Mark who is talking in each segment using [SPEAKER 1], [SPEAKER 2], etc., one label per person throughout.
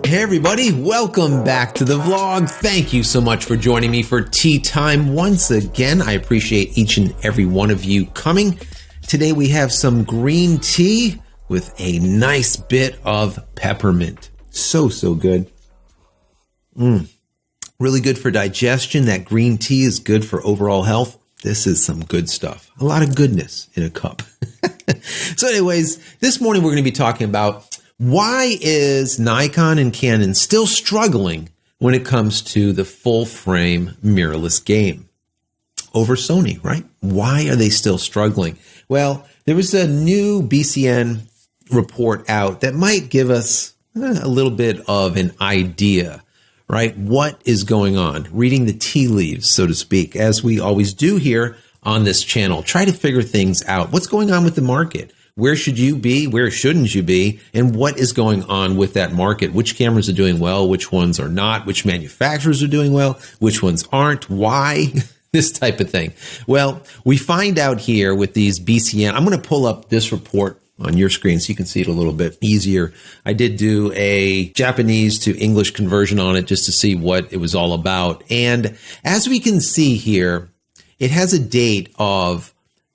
[SPEAKER 1] Hey everybody, welcome back to the vlog. Thank you so much for joining me for tea time once again. I appreciate each and every one of you coming. Today we have some green tea with a nice bit of peppermint. So good. Really good for digestion. That green tea is good for overall health. This is some good stuff. A lot of goodness in a cup. So anyways, this morning we're going to be talking about why is Nikon and Canon still struggling when it comes to the full frame mirrorless game over Sony, right? Why are they still struggling? Well, there was a new BCN report out that might give us a little bit of an idea, right? What is going on? Reading the tea leaves, so to speak, as we always do here on this channel. Try to figure things out. What's going on with the market? Where should you be? Where shouldn't you be? And what is going on with that market? Which cameras are doing well? Which ones are not? Which manufacturers are doing well? Which ones aren't? Why? This type of thing. Well, we find out here with these BCN. I'm going to pull up this report on your screen so you can see it a little bit easier. I did do a Japanese to English conversion on it just to see what it was all about. And as we can see here, it has a date of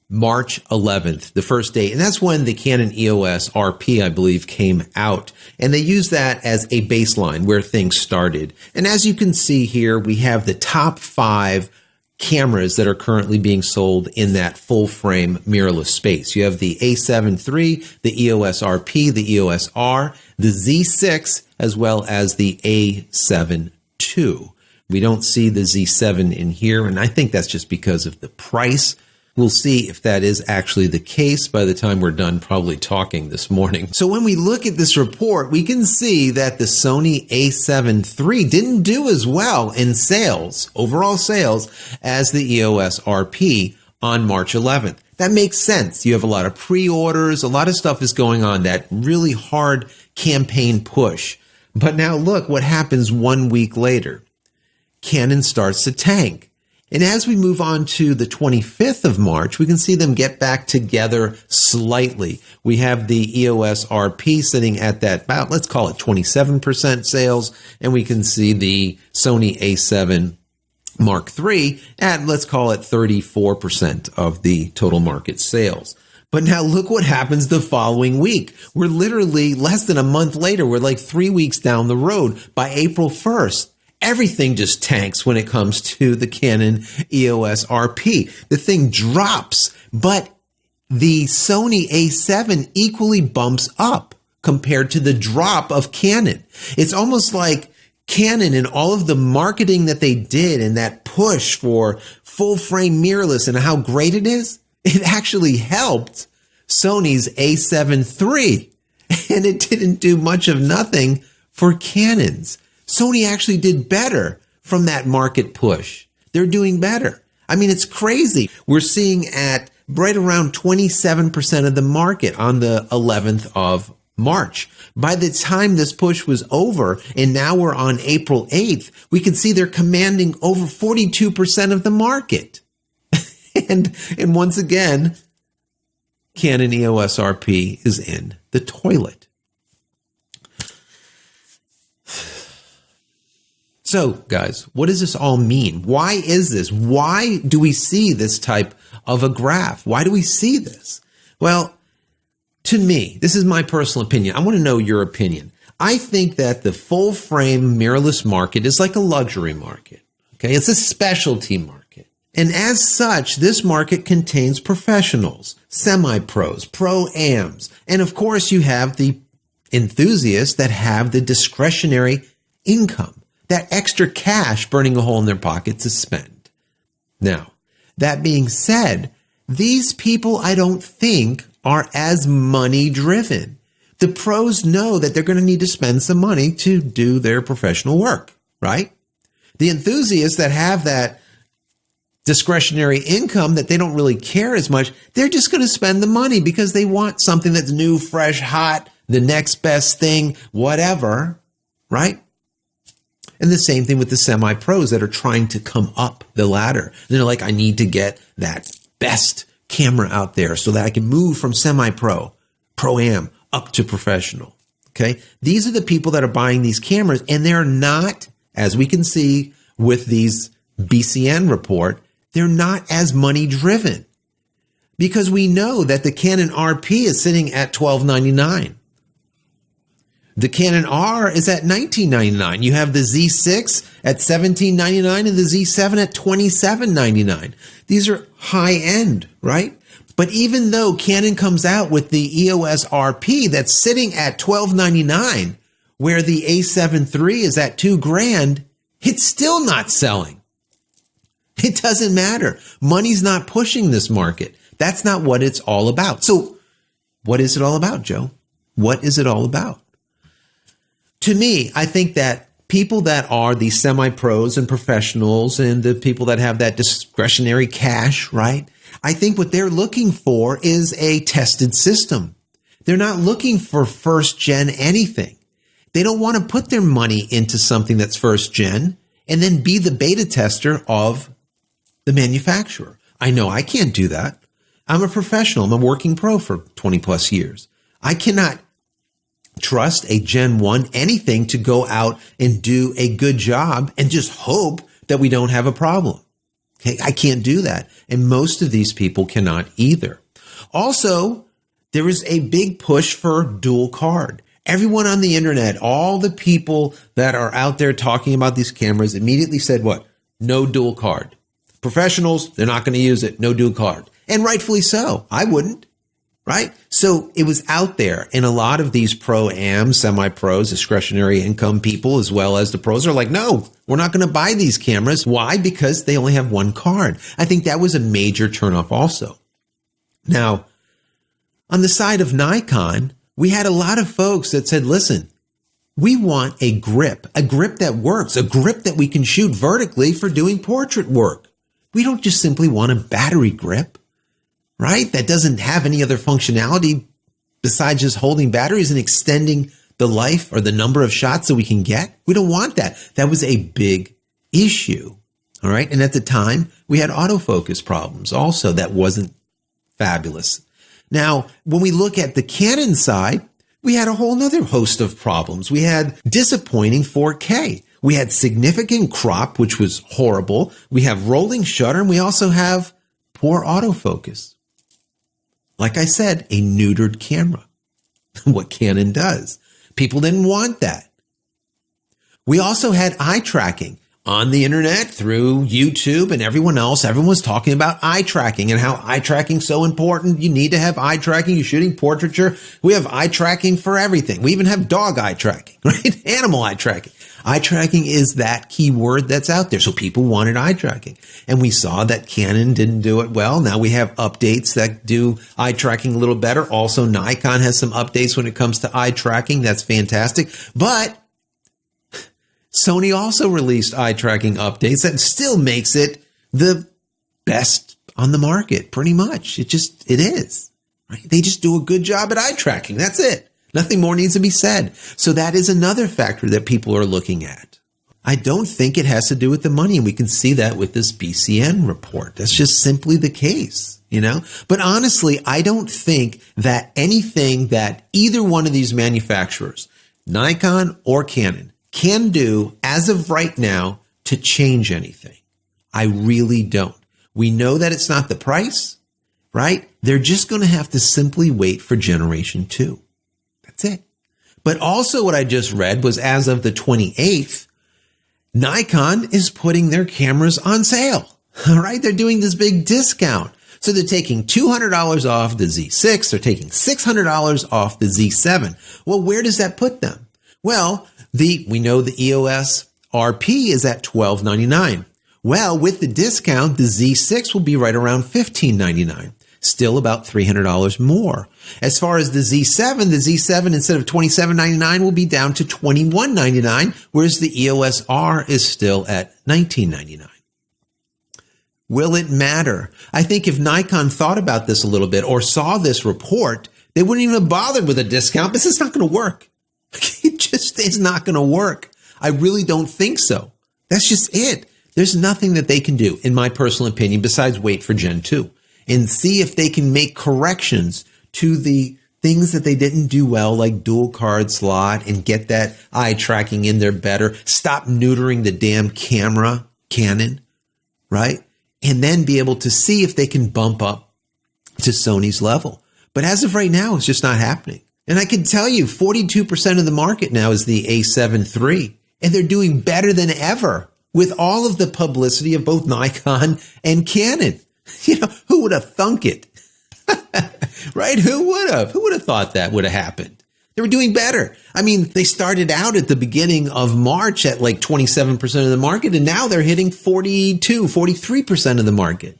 [SPEAKER 1] March 11th, the first date. And that's when the Canon EOS RP, I believe, came out. And they use that as a baseline where things started. And as you can see here, we have the top 5 cameras that are currently being sold in that full frame mirrorless space. You have the A7 III, the EOS RP, the EOS R, the Z6, as well as the A7 II. We don't see the Z7 in here, and I think that's just because of the price. We'll see if that is actually the case by the time we're done probably talking this morning. So when we look at this report, we can see that the Sony A7 III didn't do as well in sales, overall sales, as the EOS RP on March 11th. That makes sense. You have a lot of pre-orders, a lot of stuff is going on, that really hard campaign push. But now look what happens 1 week later. Canon starts to tank. And as we move on to the 25th of March, we can see them get back together slightly. We have the EOS RP sitting at that about, let's call it 27% sales. And we can see the Sony A7 Mark III at, let's call it 34% of the total market sales. But now look what happens the following week. We're literally less than a month later. We're like 3 weeks down the road. By April 1st. Everything just tanks when it comes to the Canon EOS RP. The thing drops, but the Sony A7 equally bumps up compared to the drop of Canon. It's almost like Canon and all of the marketing that they did and that push for full frame mirrorless and how great it is, it actually helped Sony's A7 III. And it didn't do much of nothing for Canon's. Sony actually did better from that market push. They're doing better. I mean, it's crazy. We're seeing at right around 27% of the market on the 11th of March. By the time this push was over, and now we're on April 8th, we can see they're commanding over 42% of the market. and once again, Canon EOS RP is in the toilet. So, guys, what does this all mean? Why is this? Why do we see this type of a graph? Why do we see this? Well, to me, this is my personal opinion. I want to know your opinion. I think that the full frame mirrorless market is like a luxury market. Okay, it's a specialty market. And as such, this market contains professionals, semi-pros, pro-ams, and of course you have the enthusiasts that have the discretionary income. That extra cash burning a hole in their pocket to spend. Now, that being said, these people I don't think are as money driven. The pros know that they're going to need to spend some money to do their professional work, right? The enthusiasts that have that discretionary income that they don't really care as much, they're just going to spend the money because they want something that's new, fresh, hot, the next best thing, whatever, right? And the same thing with the semi-pros that are trying to come up the ladder. And they're like, I need to get that best camera out there so that I can move from semi-pro, pro-am, up to professional. Okay. These are the people that are buying these cameras, and they're not, as we can see with these BCN report, they're not as money driven, because we know that the Canon RP is sitting at $1299. The Canon R is at $19.99. You have the Z6 at $17.99 and the Z7 at $27.99. These are high end, right? But even though Canon comes out with the EOS RP that's sitting at $1299, where the A7 III is at $2,000, it's still not selling. It doesn't matter. Money's not pushing this market. That's not what it's all about. So what is it all about, Joe? What is it all about? To me, I think that people that are the semi-pros and professionals and the people that have that discretionary cash, right? I think what they're looking for is a tested system. They're not looking for first gen anything. They don't want to put their money into something that's first gen and then be the beta tester of the manufacturer. I know I can't do that. I'm a professional. I'm a working pro for 20 plus years. I cannot trust a Gen 1 anything to go out and do a good job and just hope that we don't have a problem. Okay, I can't do that. And most of these people cannot either. Also, there is a big push for dual card. Everyone on the internet, all the people that are out there talking about these cameras immediately said what? No dual card. Professionals, they're not going to use it. No dual card. And rightfully so. I wouldn't. Right? So it was out there, and a lot of these pro-am, semi-pros, discretionary income people, as well as the pros, are like, no, we're not going to buy these cameras. Why? Because they only have one card. I think that was a major turnoff also. Now, on the side of Nikon, we had a lot of folks that said, listen, we want a grip that works, a grip that we can shoot vertically for doing portrait work. We don't just simply want a battery grip. Right? That doesn't have any other functionality besides just holding batteries and extending the life or the number of shots that we can get. We don't want that. That was a big issue. All right. And at the time, we had autofocus problems also. That wasn't fabulous. Now, when we look at the Canon side, we had a whole nother host of problems. We had disappointing 4K. We had significant crop, which was horrible. We have rolling shutter, and we also have poor autofocus. Like I said, a neutered camera, what Canon does. People didn't want that. We also had eye tracking on the internet through YouTube and everyone else. Everyone was talking about eye tracking and how eye tracking is so important. You need to have eye tracking. You're shooting portraiture. We have eye tracking for everything. We even have dog eye tracking, right? Animal eye tracking. Eye tracking is that keyword that's out there. So people wanted eye tracking. And we saw that Canon didn't do it well. Now we have updates that do eye tracking a little better. Also, Nikon has some updates when it comes to eye tracking. That's fantastic. But Sony also released eye tracking updates that still makes it the best on the market, pretty much. It is. Right? They just do a good job at eye tracking. That's it. Nothing more needs to be said. So that is another factor that people are looking at. I don't think it has to do with the money, and we can see that with this BCN report. That's just simply the case, you know? But honestly, I don't think that anything that either one of these manufacturers, Nikon or Canon, can do as of right now to change anything. I really don't. We know that it's not the price, right? They're just going to have to simply wait for generation 2. That's it. But also what I just read was as of the 28th, Nikon is putting their cameras on sale. All right. They're doing this big discount. So they're taking $200 off the Z6. They're taking $600 off the Z7. Well, where does that put them? Well, we know the EOS RP is at $1299. Well, with the discount, the Z6 will be right around $1599. Still about $300 more. As far as the Z7 instead of $27.99 will be down to $21.99, whereas the EOS R is still at $19.99. Will it matter? I think if Nikon thought about this a little bit or saw this report, they wouldn't even have bothered with a discount. This is not going to work. It just is not going to work. I really don't think so. That's just it. There's nothing that they can do, in my personal opinion, besides wait for Gen 2 and see if they can make corrections to the things that they didn't do well, like dual card slot, and get that eye tracking in there better. Stop neutering the damn camera, Canon, right? And then be able to see if they can bump up to Sony's level. But as of right now, it's just not happening. And I can tell you 42% of the market now is the A7 III, and they're doing better than ever with all of the publicity of both Nikon and Canon. You know, who would have thunk it? Right? Who would have? Who would have thought that would have happened? They were doing better. I mean, they started out at the beginning of March at like 27% of the market, and now they're hitting 43% of the market.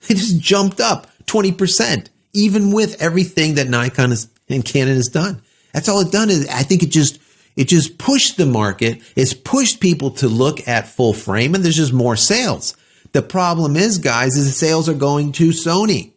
[SPEAKER 1] They just jumped up 20%, even with everything that Nikon and Canon has done. That's all it's done. Is I think it just pushed the market. It's pushed people to look at full frame, and there's just more sales. The problem is, guys, is the sales are going to Sony,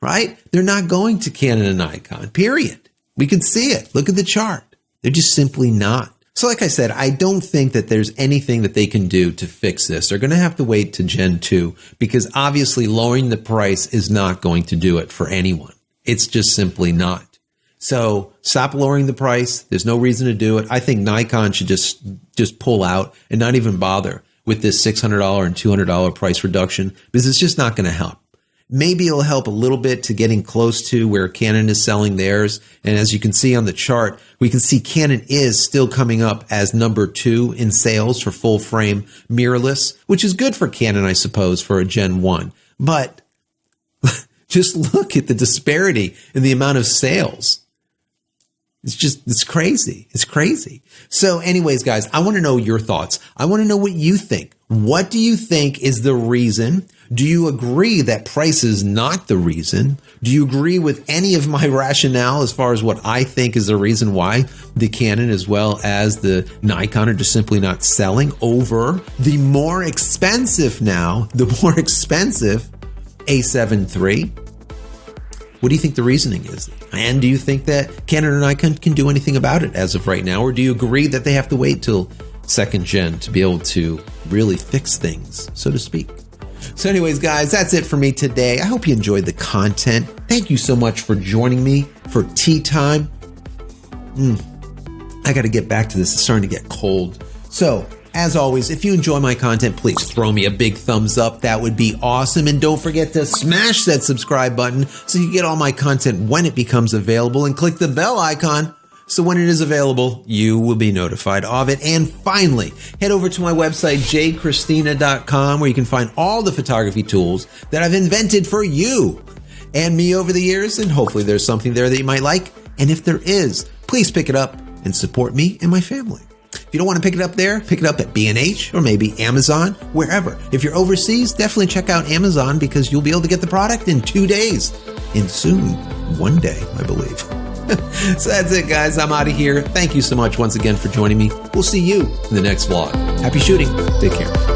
[SPEAKER 1] right? They're not going to Canon and Nikon, period. We can see it. Look at the chart. They're just simply not. So like I said, I don't think that there's anything that they can do to fix this. They're going to have to wait to Gen 2 because obviously lowering the price is not going to do it for anyone. It's just simply not. So stop lowering the price. There's no reason to do it. I think Nikon should just pull out and not even bother with this $600 and $200 price reduction because it's just not going to help. Maybe it'll help a little bit to getting close to where Canon is selling theirs. And as you can see on the chart, we can see Canon is still coming up as number 2 in sales for full frame mirrorless, which is good for Canon, I suppose, for a Gen 1. But just look at the disparity in the amount of sales. It's crazy. It's crazy. So anyways, guys, I want to know your thoughts. I want to know what you think. What do you think is the reason? Do you agree that price is not the reason? Do you agree with any of my rationale as far as what I think is the reason why the Canon as well as the Nikon are just simply not selling over the more expensive A7 III? What do you think the reasoning is? And do you think that Canon or Nikon can do anything about it as of right now? Or do you agree that they have to wait till second gen to be able to really fix things, so to speak? So anyways, guys, that's it for me today. I hope you enjoyed the content. Thank you so much for joining me for tea time. I got to get back to this. It's starting to get cold. So as always, if you enjoy my content, please throw me a big thumbs up. That would be awesome. And don't forget to smash that subscribe button so you get all my content when it becomes available, and click the bell icon so when it is available, you will be notified of it. And finally, head over to my website, JCristina.com, where you can find all the photography tools that I've invented for you and me over the years. And hopefully there's something there that you might like. And if there is, please pick it up and support me and my family. If you don't want to pick it up there, pick it up at B&H or maybe Amazon, wherever. If you're overseas, definitely check out Amazon because you'll be able to get the product in 2 days. And soon, 1 day, I believe. So that's it, guys. I'm out of here. Thank you so much once again for joining me. We'll see you in the next vlog. Happy shooting. Take care.